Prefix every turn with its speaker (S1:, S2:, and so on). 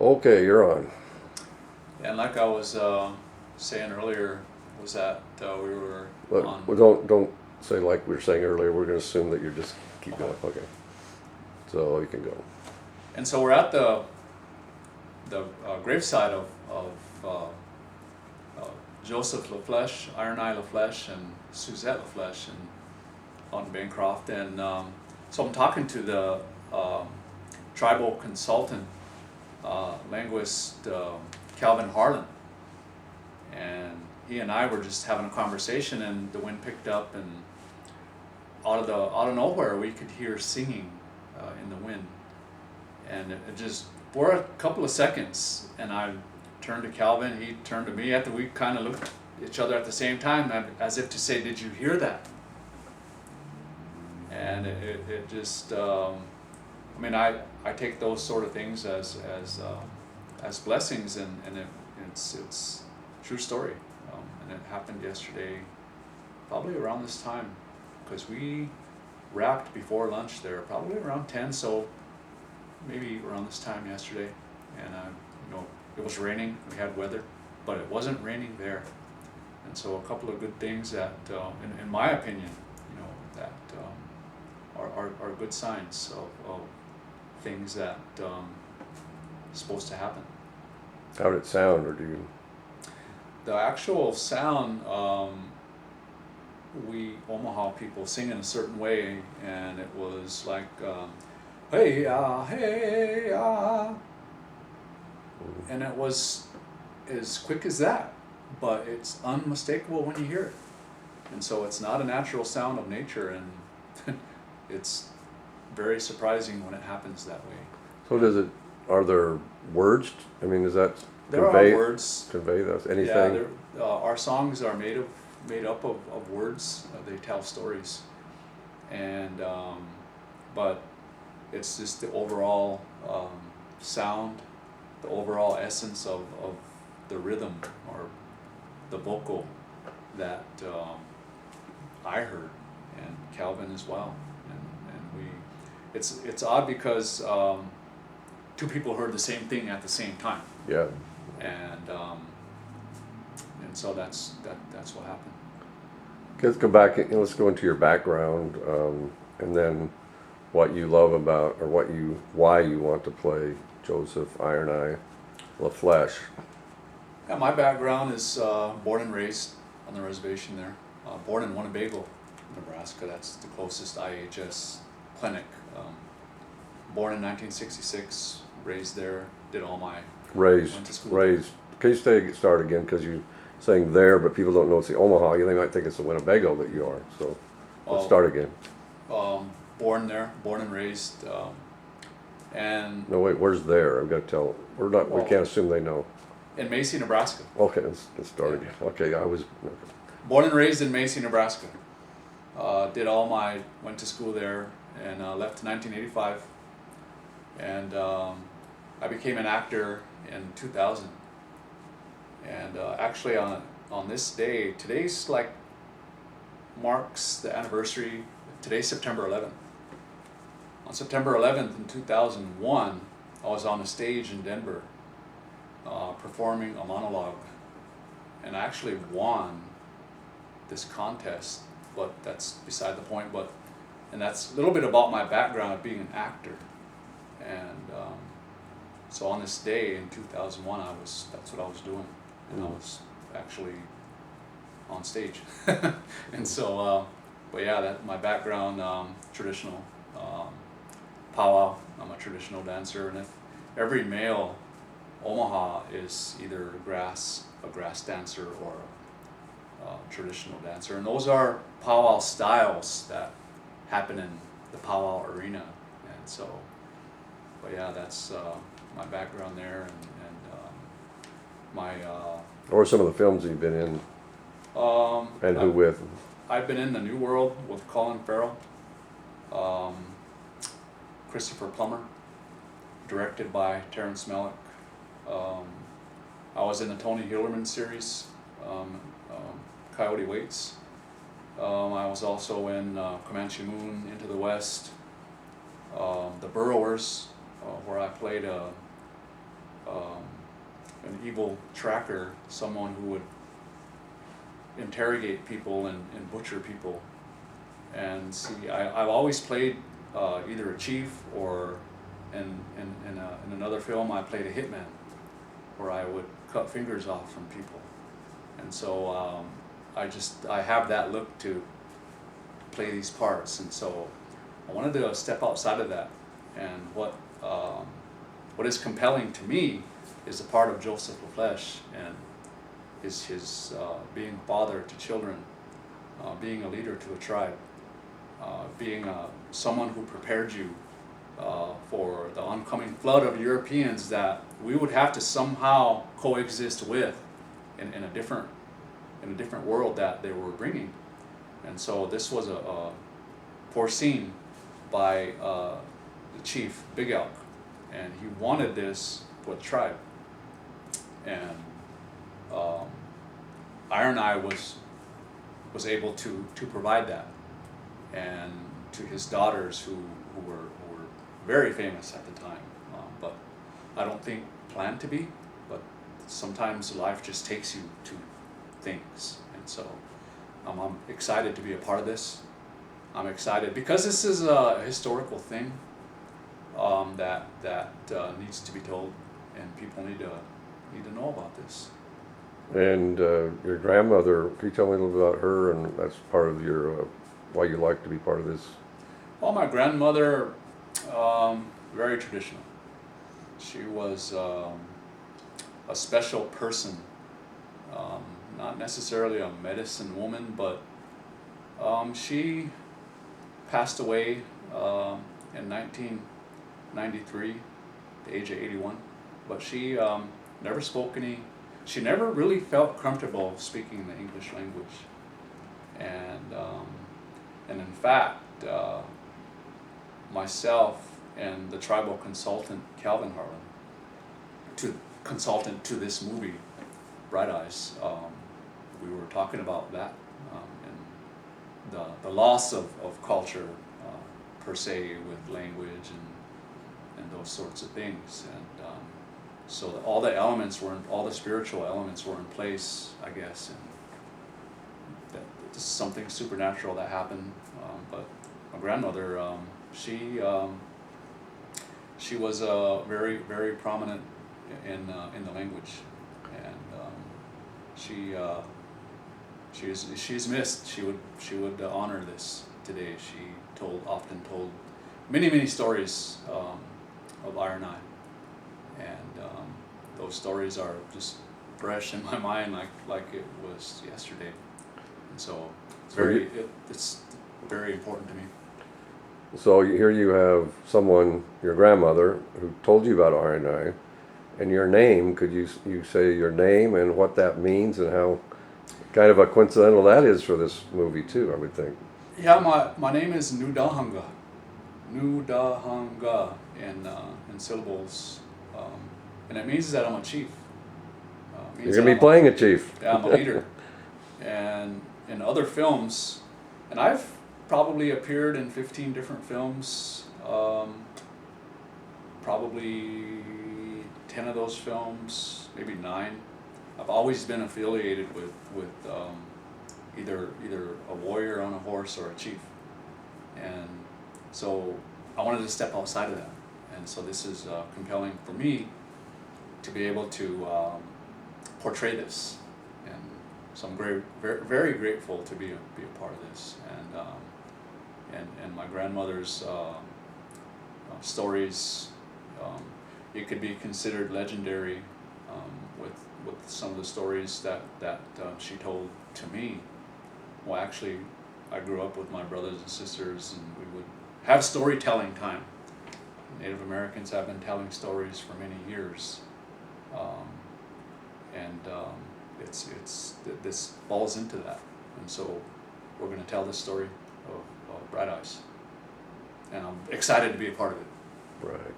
S1: Okay, you're on.
S2: And like I was saying earlier, was that we were
S1: Look,
S2: on.
S1: don't say like we were saying earlier. We're going to assume that you're just keep
S2: Okay.
S1: going. Okay, so you can go.
S2: And so we're at the graveside of Joseph LaFlèche, Iron Eye LaFlèche, and Suzette LaFlèche, and out in Bancroft. And so I'm talking to the tribal consultant, linguist Calvin Harlan, and he and I were just having a conversation, and the wind picked up, and out of nowhere we could hear singing in the wind, and it just for a couple of seconds, and I turned to Calvin, he turned to me, after we kind of looked at each other at the same time, as if to say, "Did you hear that?" And it just I mean, I take those sort of things as blessings, and it's true story, and it happened yesterday, probably around this time, because we wrapped before lunch there, probably around 10, so maybe around this time yesterday, and it was raining, we had weather, but it wasn't raining there, and so a couple of good things that, in my opinion, that are good signs of things that supposed to happen.
S1: How did it sound, or do you?
S2: The actual sound, we Omaha people sing in a certain way, and it was like, hey hey and it was as quick as that, but it's unmistakable when you hear it, and so it's not a natural sound of nature, and it's very surprising when it happens that way.
S1: So does it? Are there words? I mean, does that
S2: There are
S1: convey
S2: words.
S1: convey that
S2: Yeah,
S1: anything?
S2: our songs are made up of words. They tell stories, and but it's just the overall sound, the overall essence of the rhythm or the vocal that I heard, and Calvin as well, and we. It's odd because two people heard the same thing at the same time,
S1: Yeah.
S2: and so that's what happened.
S1: Let's go back and let's go into your background, and then what you love about, or why you want to play Joseph Iron Eye LaFlèche.
S2: Yeah, my background is born and raised on the reservation there. Born in Winnebago, Nebraska. That's the closest IHS clinic. Born in 1966, raised there. Did all my went to school there.
S1: Raised. Can you start again? Because you're saying there, but people don't know it's the Omaha. They might think it's the Winnebago that you are. So let's start again.
S2: Born there, born and raised, and
S1: No, wait. Where's there? I've got to tell. We're not. We
S2: Well-
S1: can't assume they know.
S2: in Macy, Nebraska.
S1: Okay, let's start again. Okay, I was.
S2: Born and raised in Macy, Nebraska. Went to school there, and left in 1985. And I became an actor in 2000. And actually on this day, today's like marks the anniversary. Today's September 11th. On September 11th in 2001, I was on a stage in Denver performing a monologue, and I actually won this contest, but that's beside the point. And that's a little bit about my background of being an actor, and so on this day in 2001, that's what I was doing, and I was actually on stage, and so but yeah, that my background, traditional powwow. I'm a traditional dancer, and if every male Omaha is either a grass dancer or a traditional dancer, and those are powwow styles that happen in the powwow arena, and so, but yeah, that's my background there, and my
S1: What are some of the films you've been in, and who with?
S2: I've been in The New World with Colin Farrell, Christopher Plummer, directed by Terrence Malick. I was in the Tony Hillerman series, Coyote Waits. I was also in Comanche Moon, Into the West, The Burrowers, where I played a an evil tracker, someone who would interrogate people and butcher people. And see, I've always played either a chief, or in another film I played a hitman, where I would cut fingers off from people. And so I have that look to play these parts, and so I wanted to step outside of that. And what is compelling to me is the part of Joseph LaFleche, and his being a father to children, being a leader to a tribe, being someone who prepared you for the oncoming flood of Europeans that we would have to somehow coexist with in a different world that they were bringing. And so this was foreseen by the chief, Big Elk, and he wanted this for the tribe. And Iron Eye was able to provide that, and to his daughters who were very famous at the time, but I don't think planned to be, but sometimes life just takes you to things. And so I'm excited to be a part of this. I'm excited because this is a historical thing that needs to be told, and people need to know about this.
S1: And your grandmother, can you tell me a little bit about her, and that's part of your why you like to be part of this?
S2: Well, my grandmother, very traditional. She was a special person, not necessarily a medicine woman, but she passed away in 1993, the age of 81. But she never spoke any. She never really felt comfortable speaking the English language, and in fact, myself and the tribal consultant Calvin Harlan, consultant to this movie, Bright Eyes, we were talking about that, and the loss of culture per se, with language and those sorts of things. And so all the elements all the spiritual elements were in place, I guess, and that this is something supernatural that happened. But my grandmother, she was very, very prominent in the language, and she's missed. She would honor this today. She often told many stories of Iron Eye, and those stories are just fresh in my mind, like it was yesterday. And so it's very important to me.
S1: So here you have someone, your grandmother, who told you about Iron Eye, and your name. Could you say your name and what that means, and how kind of a coincidental that is for this movie too, I would think.
S2: Yeah, my name is Nudahanga. Nudahanga in syllables, and it means that I'm a chief.
S1: You're gonna be playing a chief.
S2: Yeah, I'm a leader. And in other films, and I've probably appeared in 15 different films. Probably 10 of those films, maybe 9. I've always been affiliated with either a warrior on a horse or a chief, and so I wanted to step outside of that. And so this is compelling for me to be able to portray this, and so I'm very, very grateful to be a part of this. And my grandmother's stories, it could be considered legendary with some of the stories that she told to me. Well, actually, I grew up with my brothers and sisters, and we would have storytelling time. Native Americans have been telling stories for many years, and this falls into that. And so we're going to tell the story of Bright Eyes, and I'm excited to be a part of it.
S1: Right.